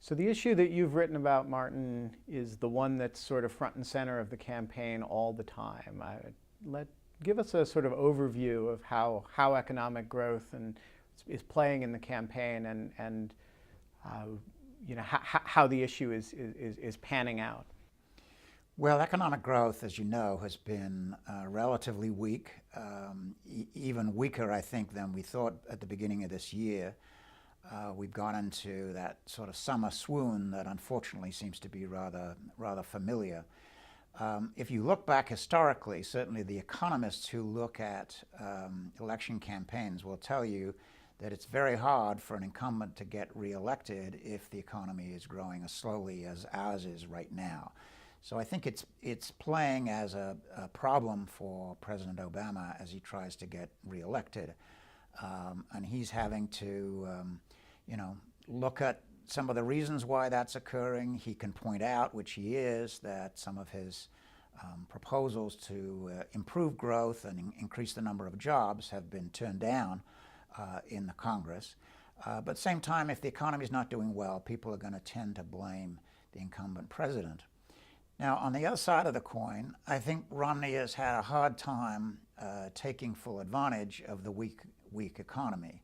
So the issue that you've written about, Martin, is the one that's sort of front and center of the campaign all the time. Give us a sort of overview of how economic growth is playing in the campaign and how the issue is panning out. Well, economic growth, as you know, has been relatively weak, even weaker, I think, than we thought at the beginning of this year. We've gone into that sort of summer swoon that unfortunately seems to be rather familiar. If you look back historically, certainly the economists who look at election campaigns will tell you that it's very hard for an incumbent to get reelected if the economy is growing as slowly as ours is right now. So I think it's playing as a problem for President Obama as he tries to get reelected. And he's having to, look at some of the reasons why that's occurring. He can point out, which he is, that some of his proposals to improve growth and increase the number of jobs have been turned down in the Congress. But at the same time, if the economy is not doing well, people are going to tend to blame the incumbent president. Now, on the other side of the coin, I think Romney has had a hard time taking full advantage of the weak economy.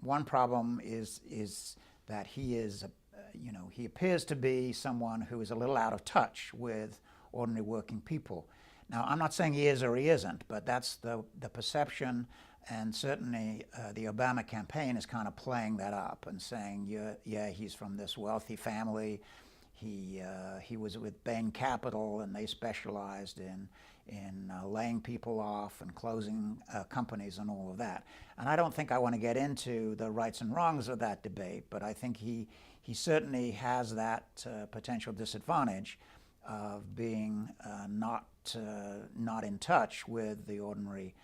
One problem is that he is, he appears to be someone who is a little out of touch with ordinary working people. Now, I'm not saying he is or he isn't, but that's the perception, and certainly the Obama campaign is kind of playing that up and saying, yeah, he's from this wealthy family. He was with Bain Capital, and they specialized in laying people off and closing companies and all of that. And I don't think I want to get into the rights and wrongs of that debate, but I think he certainly has that potential disadvantage of being not in touch with the ordinary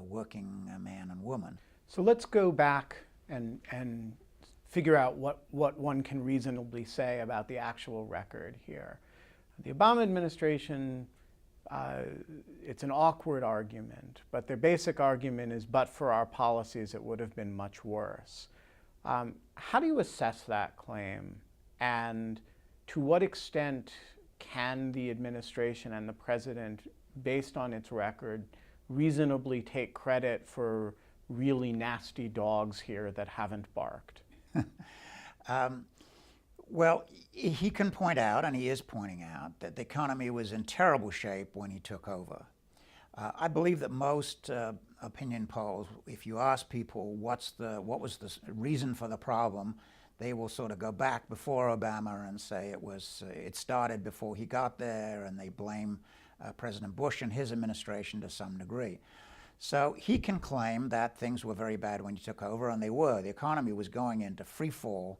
working man and woman. So let's go back and figure out what one can reasonably say about the actual record here. The Obama administration, it's an awkward argument, but their basic argument is, but for our policies, it would have been much worse. How do you assess that claim? And to what extent can the administration and the president, based on its record, reasonably take credit for really nasty dogs here that haven't barked? Well, he can point out, and he is pointing out, that the economy was in terrible shape when he took over. I believe that most opinion polls, if you ask people what was the reason for the problem, they will sort of go back before Obama and say it started before he got there, and they blame President Bush and his administration to some degree. So he can claim that things were very bad when he took over, and they were. The economy was going into free fall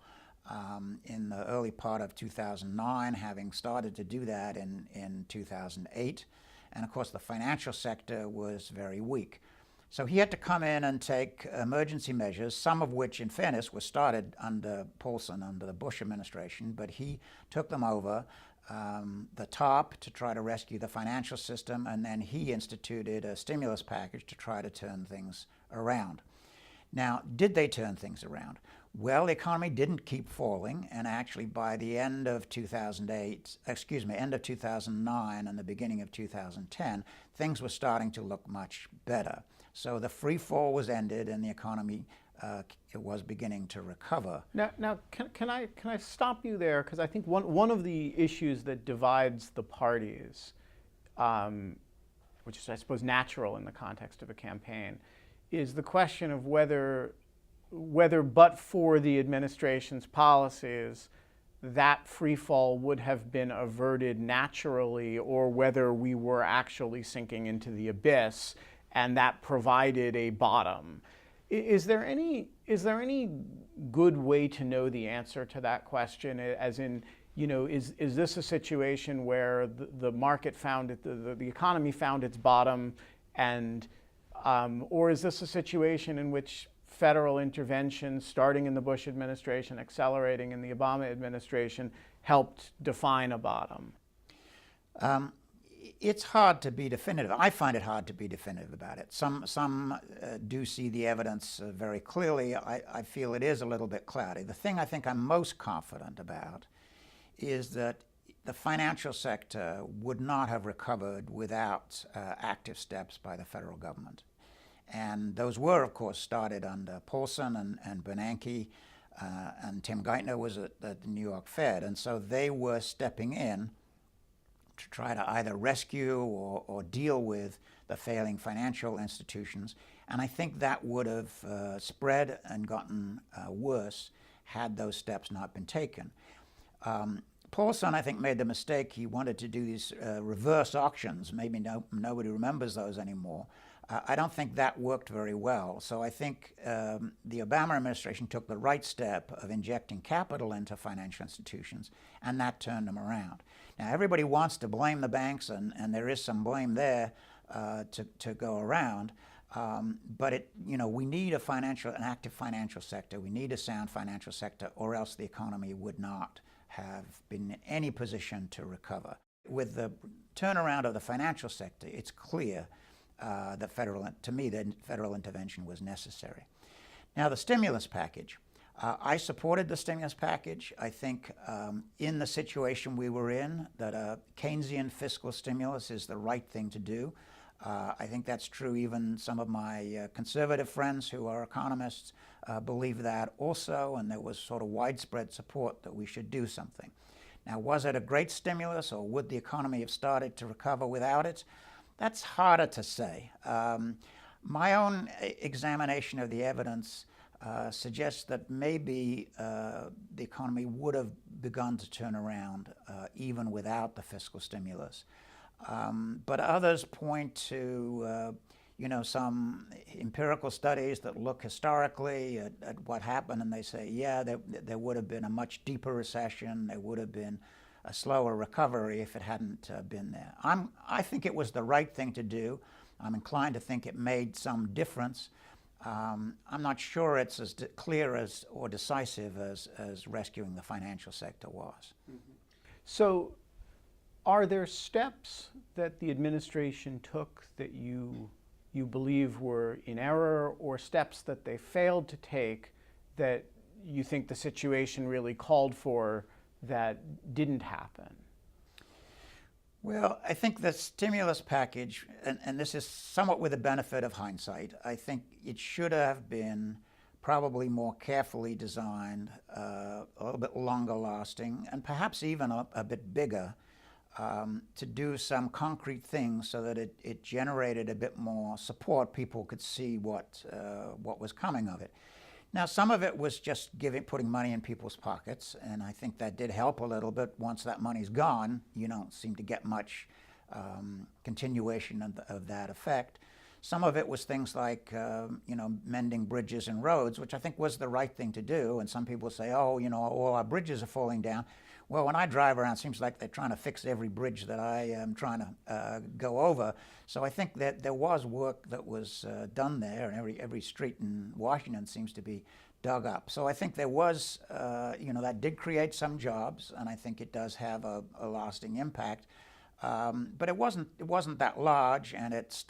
in the early part of 2009, having started to do that in 2008. And of course, the financial sector was very weak. So he had to come in and take emergency measures, some of which, in fairness, were started under Paulson, under the Bush administration, but he took them over the top to try to rescue the financial system, and then he instituted a stimulus package to try to turn things around. Now, did they turn things around? Well, the economy didn't keep falling, and actually by the end of 2009 and the beginning of 2010, things were starting to look much better. So the free fall was ended, and the economy it was beginning to recover. Now, can I stop you there? Because I think one of the issues that divides the parties, which is, I suppose, natural in the context of a campaign, is the question of whether but for the administration's policies, that free fall would have been averted naturally, or whether we were actually sinking into the abyss, and that provided a bottom. Is there any good way to know the answer to that question? As in, is this a situation where the market found it, the economy found its bottom, and or is this a situation in which federal intervention, starting in the Bush administration, accelerating in the Obama administration, helped define a bottom? It's hard to be definitive. I find it hard to be definitive about it. Some do see the evidence very clearly. I feel it is a little bit cloudy. The thing I think I'm most confident about is that the financial sector would not have recovered without active steps by the federal government. And those were, of course, started under Paulson and Bernanke, and Tim Geithner was at the New York Fed. And so they were stepping in to try to either rescue or deal with the failing financial institutions. And I think that would have spread and gotten worse had those steps not been taken. Paulson, I think, made the mistake. He wanted to do these reverse auctions. Maybe nobody remembers those anymore. I don't think that worked very well. So I think the Obama administration took the right step of injecting capital into financial institutions, and that turned them around. Now, everybody wants to blame the banks, and there is some blame there to go around. But we need an active financial sector. We need a sound financial sector, or else the economy would not have been in any position to recover. With the turnaround of the financial sector, it's clear that to me, the federal intervention was necessary. Now, the stimulus package. I supported the stimulus package. I think in the situation we were in, that a Keynesian fiscal stimulus is the right thing to do. I think that's true. Even some of my conservative friends who are economists believe that also, and there was sort of widespread support that we should do something. Now, was it a great stimulus, or would the economy have started to recover without it? That's harder to say. My own examination of the evidence suggests that maybe the economy would have begun to turn around even without the fiscal stimulus. But others point to some empirical studies that look historically at what happened, and they say, yeah, there would have been a much deeper recession. There would have been a slower recovery if it hadn't been there. I think it was the right thing to do. I'm inclined to think it made some difference. I'm not sure it's as clear or decisive as rescuing the financial sector was. Mm-hmm. So, are there steps that the administration took that you believe were in error, or steps that they failed to take that you think the situation really called for that didn't happen? Well, I think the stimulus package, and this is somewhat with the benefit of hindsight, I think it should have been probably more carefully designed, a little bit longer lasting, and perhaps even a bit bigger, to do some concrete things so that it generated a bit more support. People could see what was coming of it. Now, some of it was just putting money in people's pockets, and I think that did help a little bit. Once that money's gone, you don't seem to get much continuation of that effect. Some of it was things like, mending bridges and roads, which I think was the right thing to do. And some people say, oh, all our bridges are falling down. Well, when I drive around, it seems like they're trying to fix every bridge that I am trying to go over. So I think that there was work that was done there, and every street in Washington seems to be dug up. So I think there was, that did create some jobs, and I think it does have a lasting impact. But it wasn't that large, and it's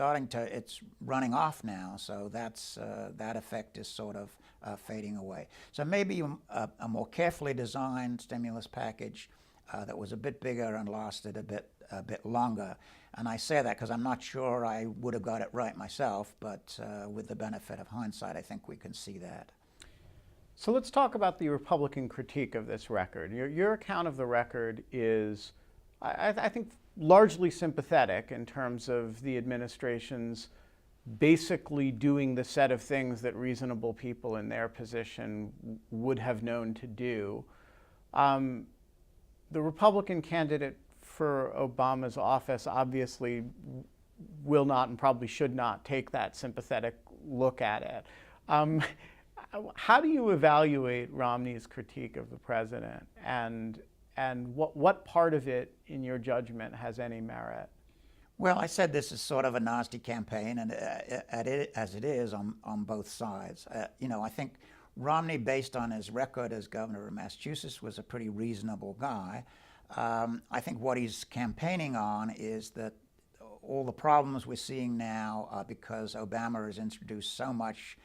running off now. So that effect is sort of fading away. So maybe a more carefully designed stimulus package that was a bit bigger and lasted a bit longer. And I say that because I'm not sure I would have got it right myself, but with the benefit of hindsight, I think we can see that. So let's talk about the Republican critique of this record. Your account of the record is, I think, largely sympathetic in terms of the administration's basically doing the set of things that reasonable people in their position would have known to do. The Republican candidate for Obama's office obviously will not and probably should not take that sympathetic look at it. How do you evaluate Romney's critique of the president, and what part of it, in your judgment, has any merit? Well, I said this is sort of a nasty campaign, and as it is on both sides. I think Romney, based on his record as governor of Massachusetts, was a pretty reasonable guy. I think what he's campaigning on is that all the problems we're seeing now are because Obama has introduced so much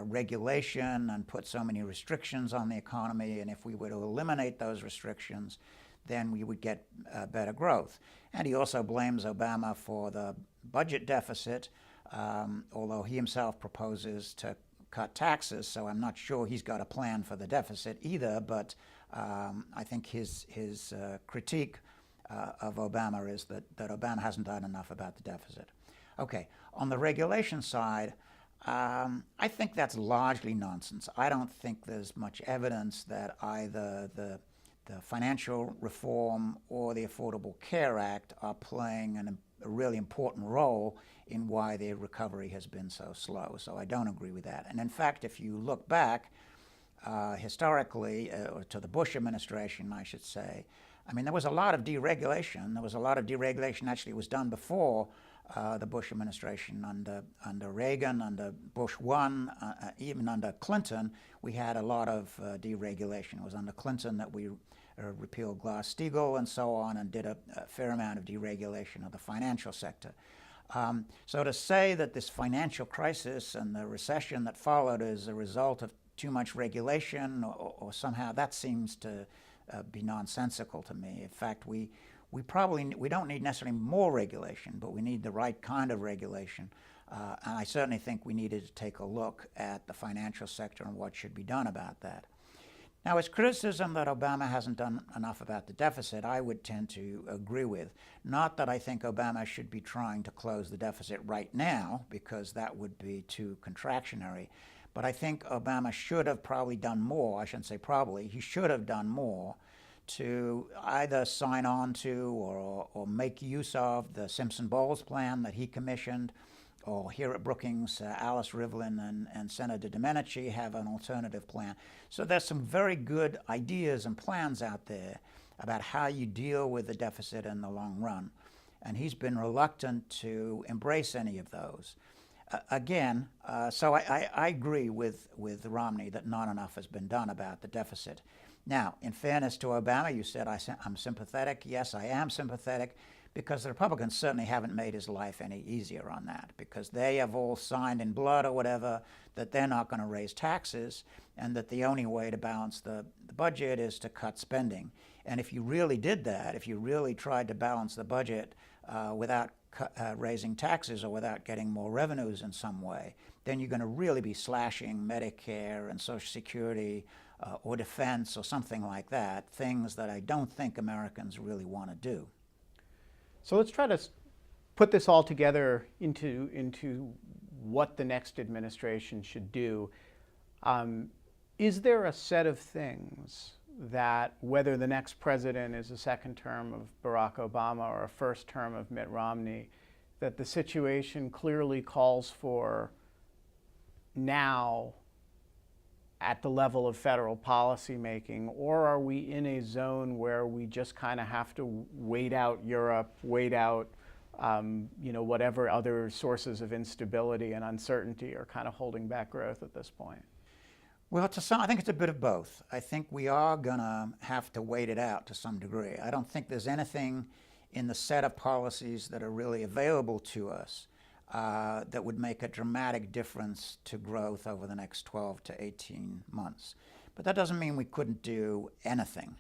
regulation and put so many restrictions on the economy, and if we were to eliminate those restrictions, then we would get better growth. And he also blames Obama for the budget deficit, although he himself proposes to cut taxes, so I'm not sure he's got a plan for the deficit either, but I think his critique of Obama is that Obama hasn't done enough about the deficit. Okay, on the regulation side, I think that's largely nonsense. I don't think there's much evidence that either the financial reform or the Affordable Care Act are playing a really important role in why the recovery has been so slow. So I don't agree with that. And in fact, if you look back historically, or to the Bush administration, I should say, I mean, there was a lot of deregulation. There was a lot of deregulation actually was done before the Bush administration. Under Reagan, under Bush 1, even under Clinton, we had a lot of deregulation. It was under Clinton that we repealed Glass-Steagall and so on, and did a fair amount of deregulation of the financial sector. So to say that this financial crisis and the recession that followed is a result of too much regulation or somehow, that seems to be nonsensical to me. In fact, we don't need necessarily more regulation, but we need the right kind of regulation. And I certainly think we needed to take a look at the financial sector and what should be done about that. Now, his criticism that Obama hasn't done enough about the deficit, I would tend to agree with. Not that I think Obama should be trying to close the deficit right now, because that would be too contractionary. But I think Obama should have probably done more. I shouldn't say probably. He should have done more to either sign on to or make use of the Simpson-Bowles plan that he commissioned, or here at Brookings, Alice Rivlin and Senator Domenici have an alternative plan. So there's some very good ideas and plans out there about how you deal with the deficit in the long run. And he's been reluctant to embrace any of those. So I agree with Romney that not enough has been done about the deficit. Now, in fairness to Obama, you said I'm sympathetic. Yes, I am sympathetic, because the Republicans certainly haven't made his life any easier on that, because they have all signed in blood or whatever that they're not going to raise taxes, and that the only way to balance the budget is to cut spending. And if you really did that, if you really tried to balance the budget without raising taxes or without getting more revenues in some way, then you're going to really be slashing Medicare and Social Security or defense or something like that, things that I don't think Americans really want to do. So let's try to put this all together into what the next administration should do. Is there a set of things that, whether the next president is a second term of Barack Obama or a first term of Mitt Romney, that the situation clearly calls for now at the level of federal policy making, or are we in a zone where we just kind of have to wait out Europe, wait out whatever other sources of instability and uncertainty are kind of holding back growth at this point? Well, I think it's a bit of both. I think we are going to have to wait it out to some degree. I don't think there's anything in the set of policies that are really available to us that would make a dramatic difference to growth over the next 12 to 18 months. But that doesn't mean we couldn't do anything.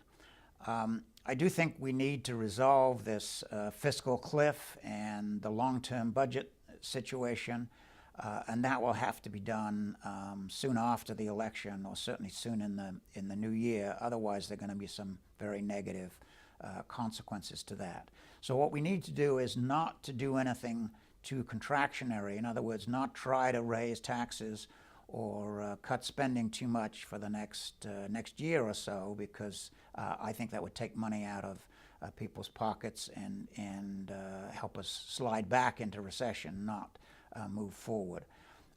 I do think we need to resolve this fiscal cliff and the long-term budget situation, and that will have to be done soon after the election, or certainly soon in the new year. Otherwise, there are going to be some very negative consequences to that. So what we need to do is not to do anything too contractionary. In other words, not try to raise taxes or cut spending too much for the next year or so, because I think that would take money out of people's pockets and help us slide back into recession, not move forward.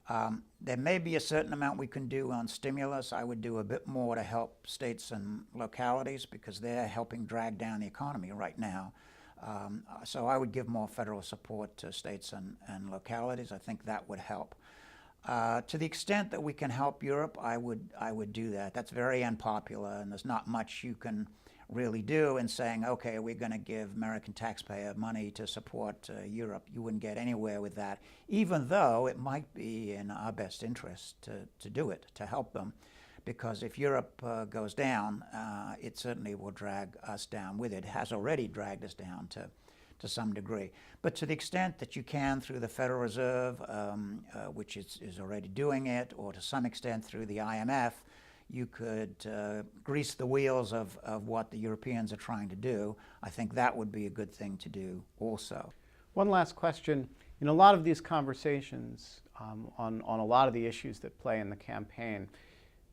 There may be a certain amount we can do on stimulus. I would do a bit more to help states and localities, because they're helping drag down the economy right now. So I would give more federal support to states and localities. I think that would help. To the extent that we can help Europe, I would do that. That's very unpopular, and there's not much you can really do in saying, okay, we're going to give American taxpayer money to support Europe. You wouldn't get anywhere with that, even though it might be in our best interest to do it, to help them. Because if Europe goes down, it certainly will drag us down with it. It has already dragged us down to some degree. But to the extent that you can through the Federal Reserve, which is already doing it, or to some extent through the IMF, you could grease the wheels of what the Europeans are trying to do. I think that would be a good thing to do also. One last question. In a lot of these conversations on a lot of the issues that play in the campaign,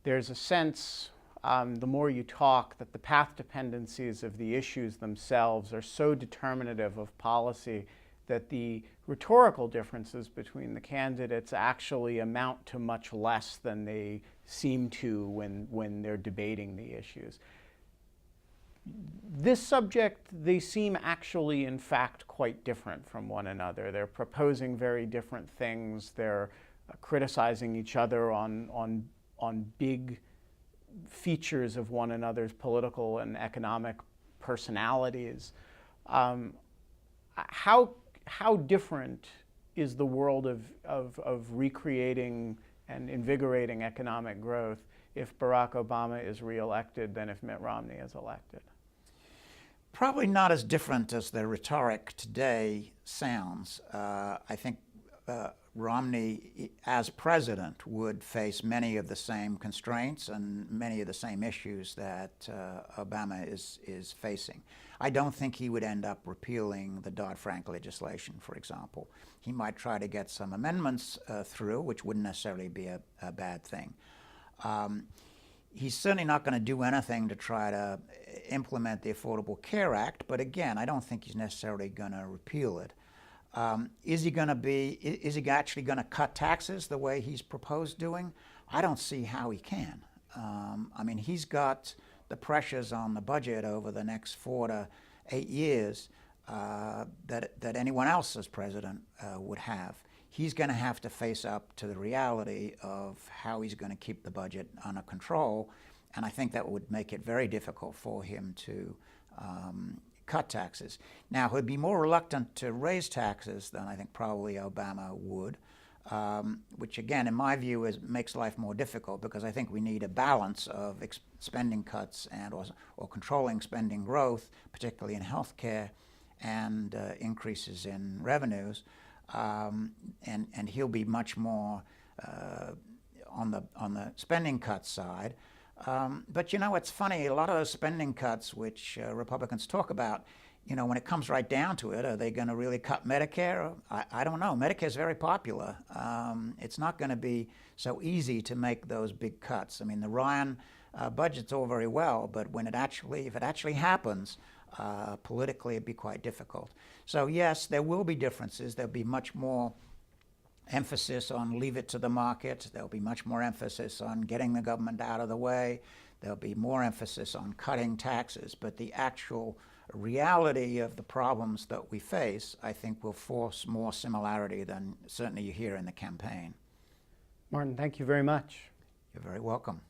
there's a sense, the more you talk, that the path dependencies of the issues themselves are so determinative of policy that the rhetorical differences between the candidates actually amount to much less than they seem to when they're debating the issues. This subject, they seem actually, in fact, quite different from one another. They're proposing very different things. They're criticizing each other on big features of one another's political and economic personalities. How different is the world of recreating and invigorating economic growth if Barack Obama is reelected than if Mitt Romney is elected? Probably not as different as the rhetoric today sounds. I think Romney, as president, would face many of the same constraints and many of the same issues that Obama is facing. I don't think he would end up repealing the Dodd-Frank legislation, for example. He might try to get some amendments through, which wouldn't necessarily be a bad thing. He's certainly not going to do anything to try to implement the Affordable Care Act, but again, I don't think he's necessarily going to repeal it. Is he actually going to cut taxes the way he's proposed doing? I don't see how he can. I mean, he's got the pressures on the budget over the next 4 to 8 years that anyone else as president would have. He's going to have to face up to the reality of how he's going to keep the budget under control, and I think that would make it very difficult for him to cut taxes. Now, he'd be more reluctant to raise taxes than I think probably Obama would, which again, in my view, makes life more difficult, because I think we need a balance of spending cuts and or controlling spending growth, particularly in healthcare, and increases in revenues. And he'll be much more on the spending cut side. But you know, it's funny, a lot of those spending cuts which Republicans talk about, you know, when it comes right down to it, are they going to really cut Medicare? I don't know. Medicare is very popular. It's not going to be so easy to make those big cuts. I mean, the Ryan budget's all very well, but if it actually happens, politically it'd be quite difficult. So yes, there will be differences. There'll be much more emphasis on leave it to the market. There'll be much more emphasis on getting the government out of the way. There'll be more emphasis on cutting taxes. But the actual reality of the problems that we face, I think, will force more similarity than certainly you hear in the campaign. Martin, thank you very much. You're very welcome.